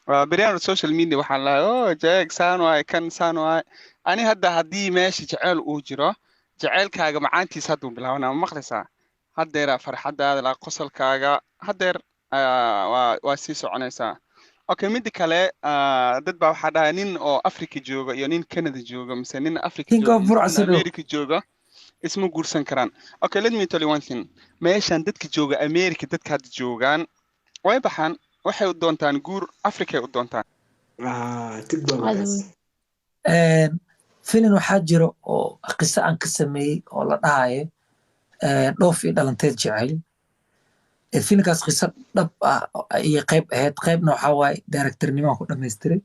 بريان السوشيال ميديا waxaan lahay oo jeeg saan waay kan saan waay ani hadda haddii meesha jaceyl uu jiro jaceylkaaga macaantiisa hadduu bilaabanaa ma maqlaysaa haddeera farxadaada la qosolkaaga haddeer waa sii soconaysaa okay midda kale dad baa waxaa dhahay nin oo africa jooga iyo nin canada jooga mise nin africa King jooga of mise nin Burcasado. america jooga isma guursan karaan okay let me tell you one thing meeshan dadka jooga america dadka hadda joogaan way baxaan waxay u doontaan guur afrikay u doontaan TikTok Filin waxaa jiro oo qiso aan ka sameeyey oo la dhahayo dhoof iyo dhalanteed jecel. Filinkaas qiso dhab ah iyo qayb ahayd. Qaybna waxaa waaye directornimo ku dhammaystiray.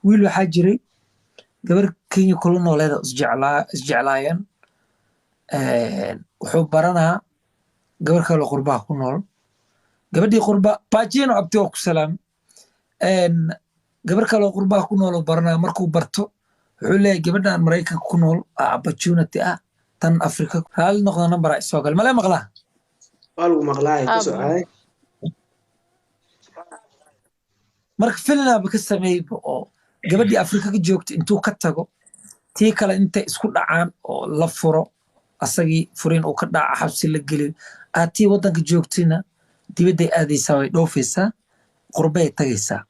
Wiil waxaa jiray gabar Kenya kula nooleeda isjeclaayeen. Wuxuu baranaa gabar kale qurbaha ku nool. Gabadhii qurba Pacino abti oo ku salaam. Gabar kale qurbaha ku nool oo baranaa markuu barto wuxuu leeyahay gabadhan Mareykanka ku nool opportunity ah tan Afrika hal noqdo number ay soo gal mala maqlaa waa lagu maqlaay ku socay marka filinaaba ka sameeyay oo gabadhii Afrika ka joogta intuu ka tago tii kale inta isku dhacaan oo la furo asagii furin uu ka dhaca xabsi la gelin tii wadanka joogtina dibadda aadaysaa way dhoofaysaa qurbay tagaysaa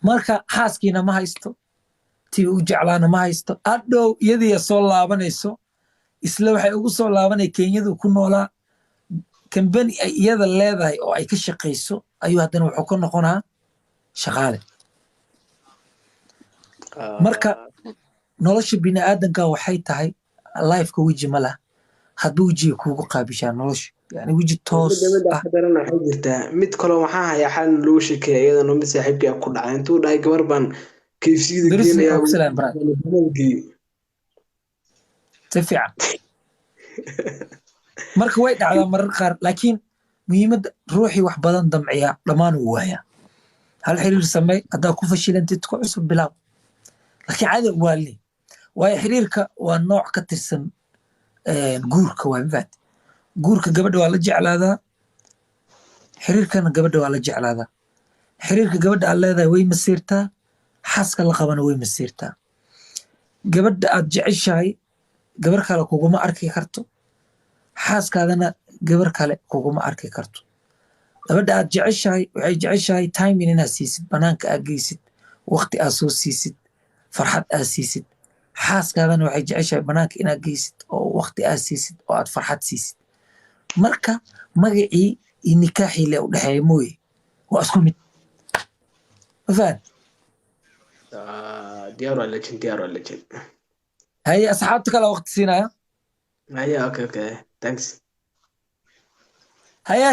marka xaaskiina ma haysto tii u jeclaana ma haysto adhow iyadii soo laabanayso isla waxay ugu soo laabanay Kenyadu ku noolaa company ay iyada leedahay oo ay ka shaqeyso ayuu haddana wuxuu ka noqonaa shaqaale marka nolosha bini'aadanka waxay tahay life-ka weji ma lah hadba wejiga kuugu qaabishaa nolosha yani weji toos ah darana waxay jirtaa mid kale waxaa hayaa xal loo sheekeeyay iyadana mid saaxiibkii ku dhacay intuu dhahay gabar baan KFC-da geenayaa si fiican marka way dhacdaa marar qaar laakiin muhiimadda ruuxii wax badan damciya dhammaan uu waayaa hal xiriir samey haddaa ku fashilantid ku cusub bilaab laakiin caadi waalni waayo xiriirka waa nooc ka tirsan guurka waa mafaat guurka gabadha waa la jeclaadaa xiriirkana gabadha waa la jeclaadaa xiriirka gabadha aad leedahay way masiirtaa xaaska la qabana way masiirtaa gabadha aad jeceshahay gabar kale kuguma arki karto xaaskaadana gabar kale kuguma arki karto gabadha aad jeceshahay waxay jeceshahay timing inaad siisid banaanka aad geysid waqti aad soo siisid farxad aad siisid xaaskaadana waxay jeceshahay banaanka inaad geysid oo waqti aad siisid oo aad farxad siisid marka magacii iyo nikaaxii le u dhexeeya mooye waa isku mid mafahad diyaar waa legend haye asxaabta kale waqti siinaya haya okay thanks haye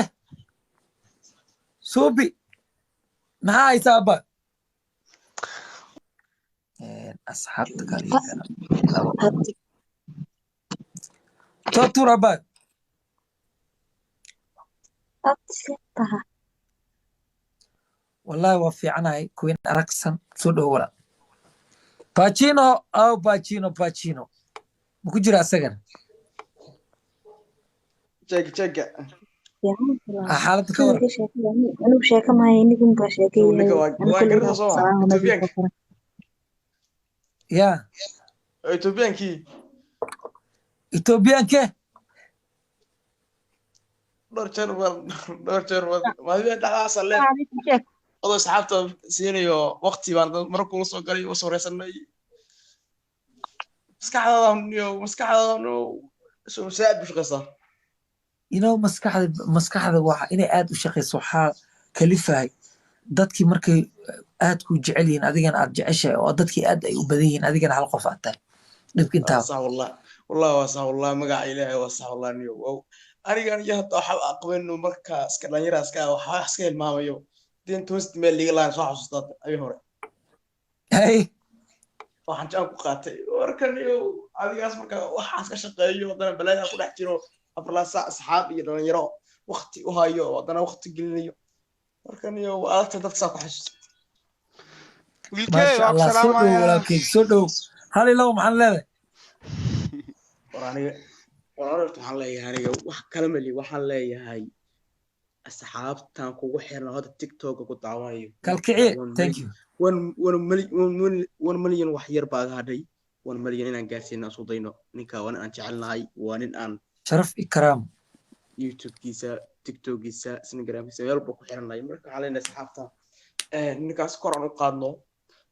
suubi maxaa haysaa abba asxaabta kale soo tuur abba wallahi waa fiicanahay kuwin aragsan soo dhowo wala Pacino ma ku jira asagana jeeg xaaladda ka waran anuu sheeka maayo inigun baa ya Ethiopianke dhowr jeer maadada dhaxdaas alle odo asxaabta siinayo waqti baan mar kula soo galay oo soo reesanay maskaxdaada soo saad bu shaqeysaa maskaxda waa inay aad u shaqeyso waxaa kalifahay dadkii markay aad ku jecel yihiin adigana aad jeceshahay oo dadkii aad ay u badan yihiin adigana hal qof aad tahay dhibka intaa والله واسع والله مقع إلهي واسع والله نيو أنا جهت أحب أقبل مركز كلانيرا سكا وحاس كيل ماما يو دين توست ميل لي لان صح صدق أبي هوري هاي waxaan jaan ku qaatay warkan iyo adigaas marka waxaas ka shaqeeyo wadana balaaya ku dhex jiro afrlaasa asxaab iyo dhalinyaro waqti u hayo wadana waqti gelinayo warkan iyo aadta dad saa ku xasuusto wiilkay waa salaamaya walaalkay soo dhow hal ilaw maxaan leedahay waraniga waxaan leeyahay aniga wax kala mali waxaan leeyahay asxaabtan kugu xiran hadda TikTok ku daawanayo kalkiciye thank you 1 million wax yar baa hadhay 1 million inaan gaarsiino isku dayno ninka waa aan jecelnahay waa nin aan sharaf ikraam YouTube-kiisa TikTok-kiisa Instagram-kiisa meel buu ku xiranay marka waxaan leenahay asxaabta ninkaas kor aan u qaadno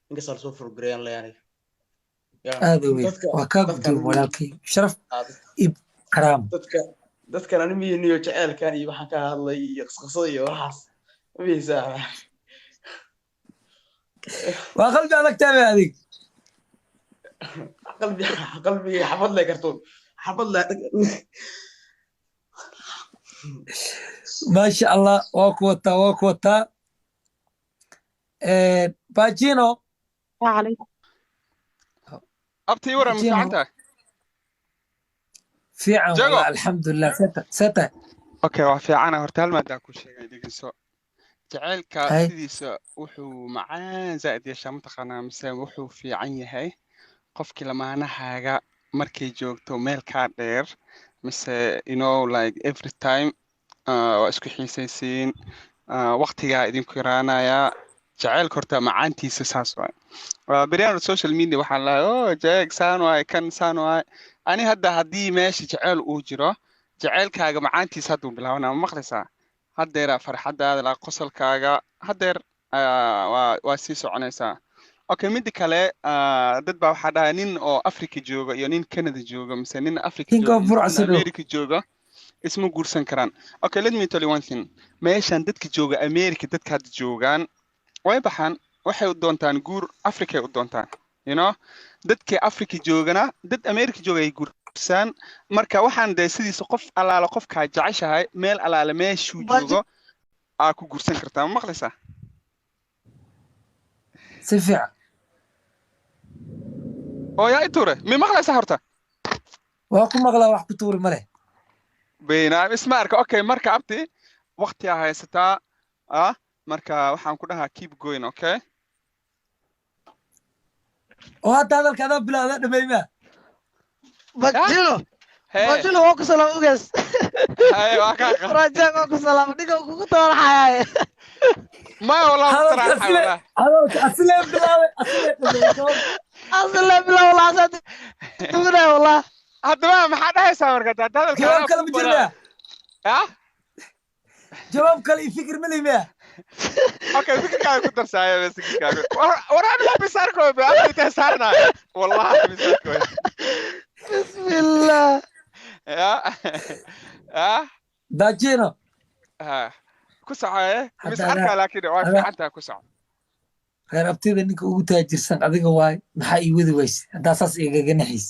ninkaas la soo furgareeyaan leeyahay aad u weyn waa ka gudub walaalkay sharaf ikraam dadkan animiin iyo jaceelkan iyo waxaan ka hadlay iyo qasqasada iyo waxaas miisaa waa qalbi adag taabay adig qalbi xabad leh kartoon xabad leh ما شاء الله وكوتا باجينو وعليكم abtii waran fiicantahay fiican Jago. والله الحمد لله ستا okay waa fiicana horta hal maadaa ku sheegay dhegeyso jaceylka Hay. sidiisa wuxuu macaan zaa'id yeeshaa mataqaanaa mise wuxuu fiican yahay qofkii lamaanahaaga markay joogto meel kaa dheer mise like every time waa isku xiisaysiin waqtigaa idinku yaraanaya jaceylka horta macaantiisa saas waay beryahan social media waxaan lahay jeeg saan waay kan saan waay ani hadda haddii meesha jaceyl uu jiro jaceylkaaga macaantiisa hadduu bilaabanaa ma maqlaysaa haddeera farxadaada la qosolkaaga haddeer waa sii soconaysaa okay midda kale dad baa waxaa dhahay nin oo Africa jooga iyo nin Canada jooga mise nin Africa Think jooga of iyo nin Burcasado. America jooga isma guursan karaan okay let me tell you one thing meeshan dadka jooga America dadka hadda joogaan way baxaan waxay u doontaan guur Africa ay u doontaan you know dadka Africa joogana dad America jooga ay guursan marka waxaan de sidiisa qof alaala qofka jeceshahay meel alaala meeshuu joogo aa ku guursan kartaa ma maqlaysaa سفيع oo yaa iture mi maqlaysaa horta واكو مغلا wax ku tuuri male beenaa isma arka okay marka abti waqti aa haysataa marka waxaan ku dhahaa keep going okay oo hada hadalkaada bilaada dhameeyma Bajilo, hey bajilo waa ku salaam ugaas. hey waa ka qan Rajaa waa ku salaam dhiga kugu tooraxay. ma wala taraxa wala hadalka asle bilaada Asla bilaa wala asad. Tugna wala. haddaba maxaa dhahaysaa marka hadalka jawaab kale ma jirnaa ah jawaab kale fikir ma leeyahay okay fikirkaaga ku darsaaya bas fikirkaaga waraan ma bisarko ba afta saarna wallahi bisarko Bismillah. باجينو ku socee mis Hadda arka laakiin waa fiicantaa ku soco reer abtida ninka ugu taajirsan adiga waay maxaa ii wadi wayse haddaa saas igaga naxays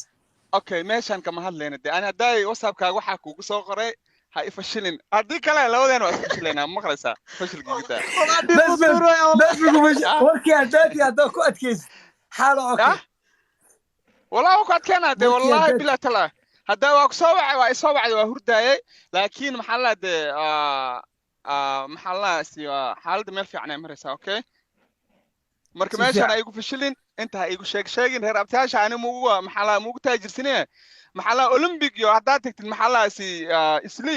okay meeshan kama hadlayna de ana haday whatsappkaaga waxaa kugu soo qoray ha ifashilin haddii kale labadeena waa isku fashilaynaa ma maqlaysaa fashilkiisa warkii haddaa ku adkaysid xaalo okay والله وقت كان هذا Markii والله haddaad- بلا تلا هذا وكسوع ويسوع وهرداي لكن محل ده محل سوى حال ده ما في عنه مرسا أوكي مركب Si ماشي fiican. أنا يقول فشلين أنت هيقول شيء هرب تاج أنا مو محل مو تاجر سنة محل أولمبيك يو هذا تكتب محل سي إسلي